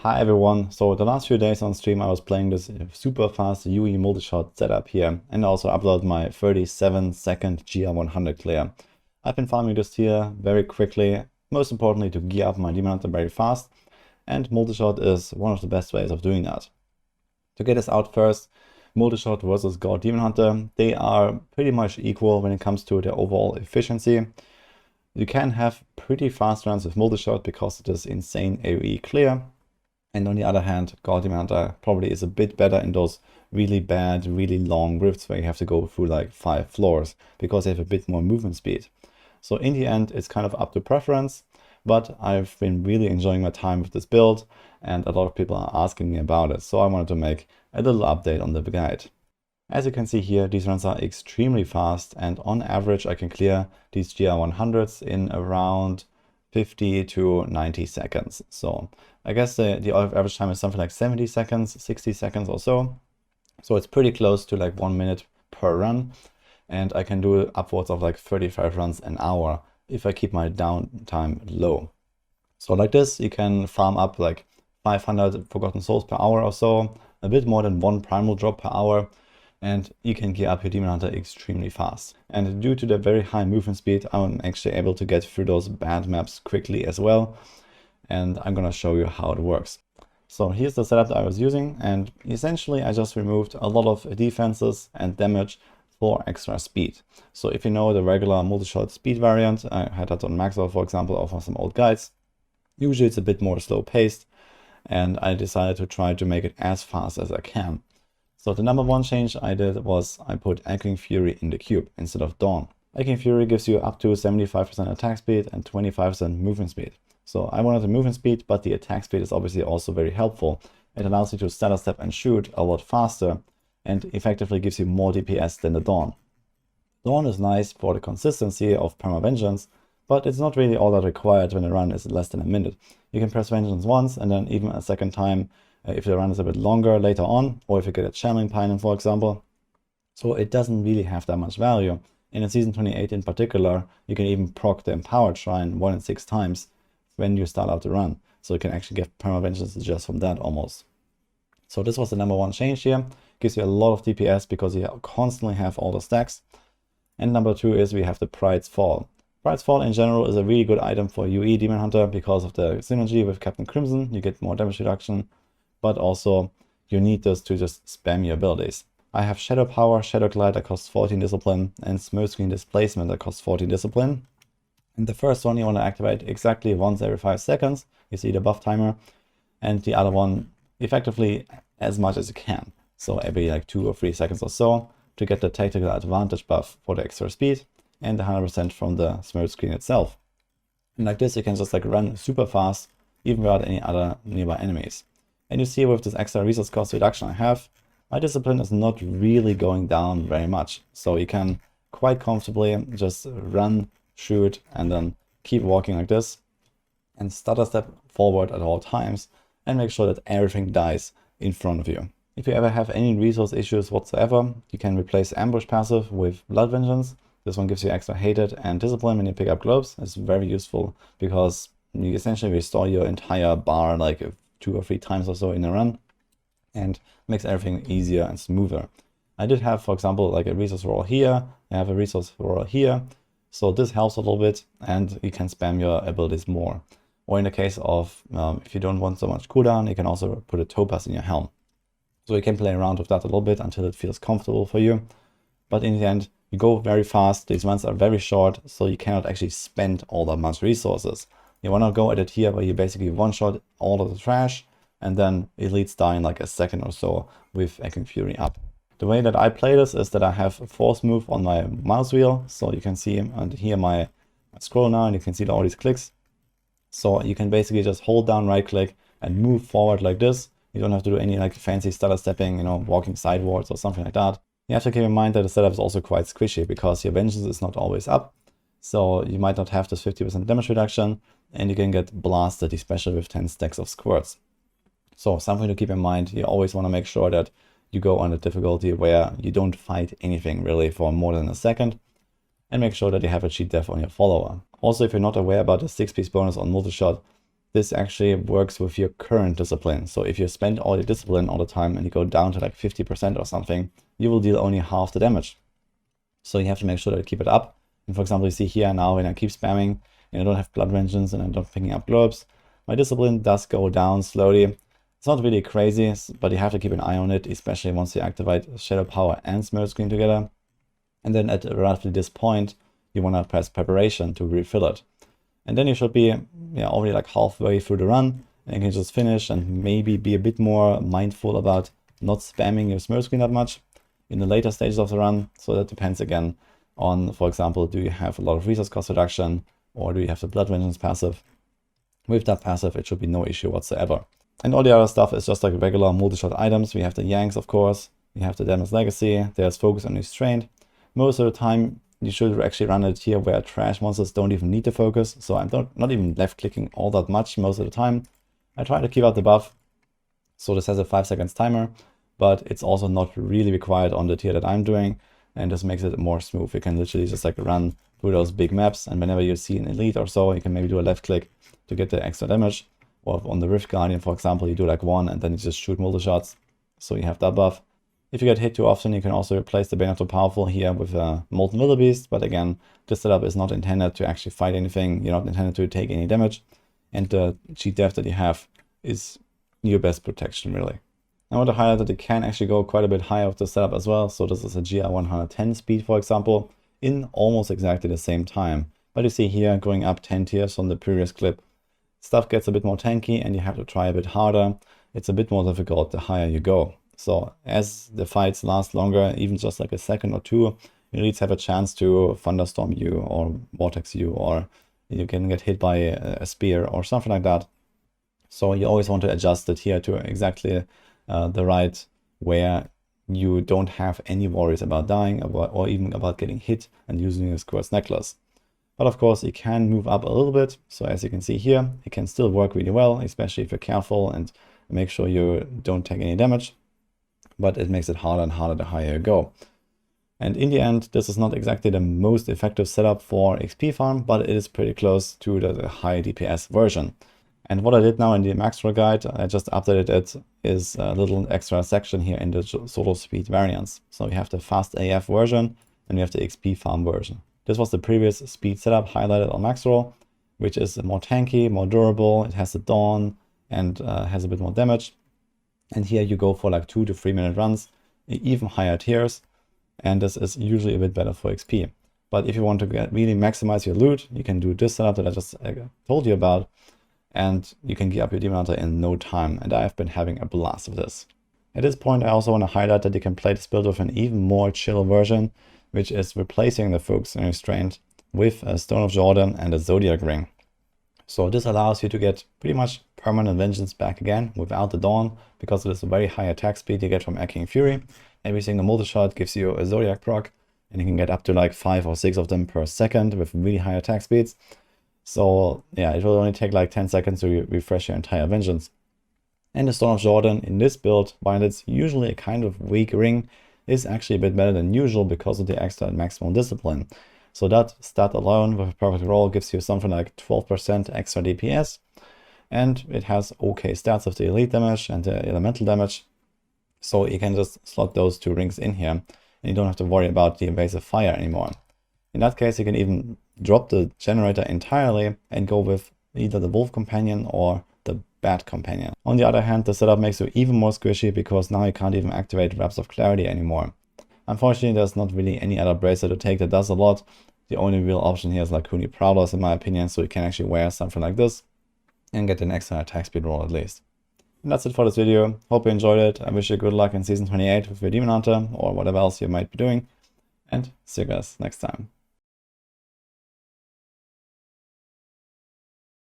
Hi everyone, so the last few days on stream I was playing this super fast UE Multishot setup here and also upload my 37-second GR100 clear. I've been farming this tier very quickly, most importantly to gear up my Demon Hunter very fast, and Multishot is one of the best ways of doing that. To get this out first, Multishot versus God Demon Hunter, they are pretty much equal when it comes to their overall efficiency. You can have pretty fast runs with Multishot because it is insane AoE clear. And on the other hand, God Demon Hunter probably is a bit better in those really bad, really long rifts where you have to go through like 5 floors because they have a bit more movement speed. So in the end, it's kind of up to preference, but I've been really enjoying my time with this build and a lot of people are asking me about it. So I wanted to make a little update on the guide. As you can see here, these runs are extremely fast and on average I can clear these GR100s in around 50 to 90 seconds. So I guess the average time is something like 70 seconds, 60 seconds or so. So it's pretty close to like 1 minute per run. And I can do upwards of like 35 runs an hour if I keep my downtime low. So like this, you can farm up like 500 Forgotten Souls per hour or so, a bit more than 1 primal drop per hour. And you can gear up your Demon Hunter extremely fast. And due to the very high movement speed, I'm actually able to get through those bad maps quickly as well. And I'm gonna show you how it works. So here's the setup that I was using, and essentially I just removed a lot of defenses and damage for extra speed. So if you know the regular Multishot speed variant, I had that on Maxroll, for example, or for some old guides. Usually it's a bit more slow paced, and I decided to try to make it as fast as I can. So the number one change I did was I put Echoing Fury in the cube instead of Dawn. Echoing Fury gives you up to 75% attack speed and 25% movement speed. So I wanted the movement speed, but the attack speed is obviously also very helpful. It allows you to stutter step and shoot a lot faster and effectively gives you more DPS than the Dawn. Dawn is nice for the consistency of Perma Vengeance, but it's not really all that required when the run is less than a minute. You can press Vengeance once and then even a second time if the run is a bit longer later on, or if you get a channeling pylon, for example. So it doesn't really have that much value. And in Season 28 in particular, you can even proc the Empowered Shrine 1 in 6 times when you start out the run. So you can actually get Perma Vengeance just from that almost. So this was the number one change here. Gives you a lot of DPS because you constantly have all the stacks. And number two is we have the Pride's Fall. Pride's Fall in general is a really good item for UE Demon Hunter because of the synergy with Captain Crimson. You get more damage reduction, but also you need this to just spam your abilities. I have Shadow Power, Shadow Glide that costs 14 Discipline, and Smoke Screen Displacement that costs 14 Discipline. And the first one you want to activate exactly once every 5 seconds. You see the buff timer. And the other one effectively as much as you can. So every like 2 or 3 seconds or so to get the tactical advantage buff for the extra speed and the 100% from the smoke screen itself. And like this you can just like run super fast even without any other nearby enemies. And you see with this extra resource cost reduction I have, my discipline is not really going down very much. So you can quite comfortably just run, shoot, and then keep walking like this and stutter step forward at all times and make sure that everything dies in front of you. If you ever have any resource issues whatsoever, you can replace Ambush passive with Blood Vengeance. This one gives you extra hated and discipline when you pick up globes. It's very useful because you essentially restore your entire bar like 2 or 3 times or so in a run and makes everything easier and smoother. I did have, for example, like a resource roll here. I have a resource roll here. So this helps a little bit and you can spam your abilities more. Or in the case of, if you don't want so much cooldown, you can also put a topaz in your helm. So you can play around with that a little bit until it feels comfortable for you. But in the end, you go very fast. These runs are very short, so you cannot actually spend all that much resources. You want to go at it here where you basically one-shot all of the trash and then elites die in like a second or so with Echoing Fury up. The way that I play this is that I have a force move on my mouse wheel. So you can see and hear my scroll now and you can see all these clicks. So you can basically just hold down right click and move forward like this. You don't have to do any like fancy stutter stepping, you know, walking sidewards or something like that. You have to keep in mind that the setup is also quite squishy because your vengeance is not always up. So you might not have this 50% damage reduction and you can get blasted, especially with 10 stacks of squirts. So something to keep in mind, you always want to make sure that you go on a difficulty where you don't fight anything really for more than a second. And make sure that you have a cheat death on your follower. Also, if you're not aware about the 6-piece bonus on Multishot, this actually works with your current discipline. So if you spend all your discipline all the time and you go down to like 50% or something, you will deal only half the damage. So you have to make sure that you keep it up. And for example, you see here now when I keep spamming and I don't have Blood Vengeance and I'm not picking up globes, my discipline does go down slowly. It's not really crazy, but you have to keep an eye on it, especially once you activate Shadow Power and Smirch Screen together. And then at roughly this point, you want to press Preparation to refill it. And then you should be already like halfway through the run, and you can just finish and maybe be a bit more mindful about not spamming your Smirch Screen that much in the later stages of the run. So that depends again on, for example, do you have a lot of resource cost reduction, or do you have the Blood Vengeance passive? With that passive, it should be no issue whatsoever. And all the other stuff is just like regular multi-shot items. We have the Yanks, of course. We have the Demon's Legacy. There's Focus on Restraint. Most of the time, you should actually run it here where trash monsters don't even need to focus. So I'm not even left-clicking all that much most of the time. I try to keep out the buff. So this has a 5 seconds timer, but it's also not really required on the tier that I'm doing. And this makes it more smooth. You can literally just like run through those big maps. And whenever you see an elite or so, you can maybe do a left click to get the extra damage. Or on the Rift Guardian, for example, you do like one and then you just shoot multi-shots. So you have that buff. If you get hit too often, you can also replace the Bane of the Powerful here with a Molten Wildebeest. But again, this setup is not intended to actually fight anything. You're not intended to take any damage. And the cheat death that you have is your best protection, really. I want to highlight that you can actually go quite a bit higher with the setup as well. So this is a GR110 speed, for example, in almost exactly the same time. But you see here, going up 10 tiers from the previous clip, stuff gets a bit more tanky and you have to try a bit harder. It's a bit more difficult the higher you go. So as the fights last longer, even just like a second or two, you elites have a chance to thunderstorm you or vortex you, or you can get hit by a spear or something like that. So you always want to adjust it here to exactly the right where you don't have any worries about dying or even about getting hit and using a Squirt's Necklace. But of course, it can move up a little bit. So as you can see here, it can still work really well, especially if you're careful and make sure you don't take any damage. But it makes it harder and harder the higher you go. And in the end, this is not exactly the most effective setup for XP farm, but it is pretty close to the high DPS version. And what I did now in the Maxroll guide, I just updated it, is a little extra section here in the solo speed variants. So we have the fast AF version and we have the XP farm version. This was the previous speed setup highlighted on Maxroll, which is more tanky, more durable. It has the Dawn and has a bit more damage. And here you go for like 2 to 3 minute runs, even higher tiers. And this is usually a bit better for XP. But if you want to really maximize your loot, you can do this setup that I just told you about. And you can gear up your Demon Hunter in no time. And I've been having a blast with this. At this point, I also want to highlight that you can play this build with an even more chill version, which is replacing the Focus and Restraint with a Stone of Jordan and a Zodiac Ring. So this allows you to get pretty much permanent vengeance back again without the Dawn, because of this very high attack speed you get from Echoing Fury. Every single multi-shot gives you a Zodiac proc, and you can get up to like 5 or 6 of them per second with really high attack speeds. So yeah, it will only take like 10 seconds to refresh your entire vengeance. And the Stone of Jordan in this build, while it's usually a kind of weak ring, is actually a bit better than usual because of the extra maximum discipline. So that stat alone with a perfect roll gives you something like 12% extra DPS. And it has okay stats of the elite damage and the elemental damage. So you can just slot those 2 rings in here and you don't have to worry about the evasive fire anymore. In that case, you can even drop the generator entirely and go with either the Wolf Companion or the Bat Companion. On the other hand, the setup makes you even more squishy because now you can't even activate Wraps of Clarity anymore. Unfortunately, there's not really any other bracelet to take that does a lot. The only real option here is like Kuni Prowlers in my opinion, so you can actually wear something like this and get an extra attack speed roll at least. And that's it for this video. Hope you enjoyed it. I wish you good luck in Season 28 with your Demon Hunter or whatever else you might be doing. And see you guys next time.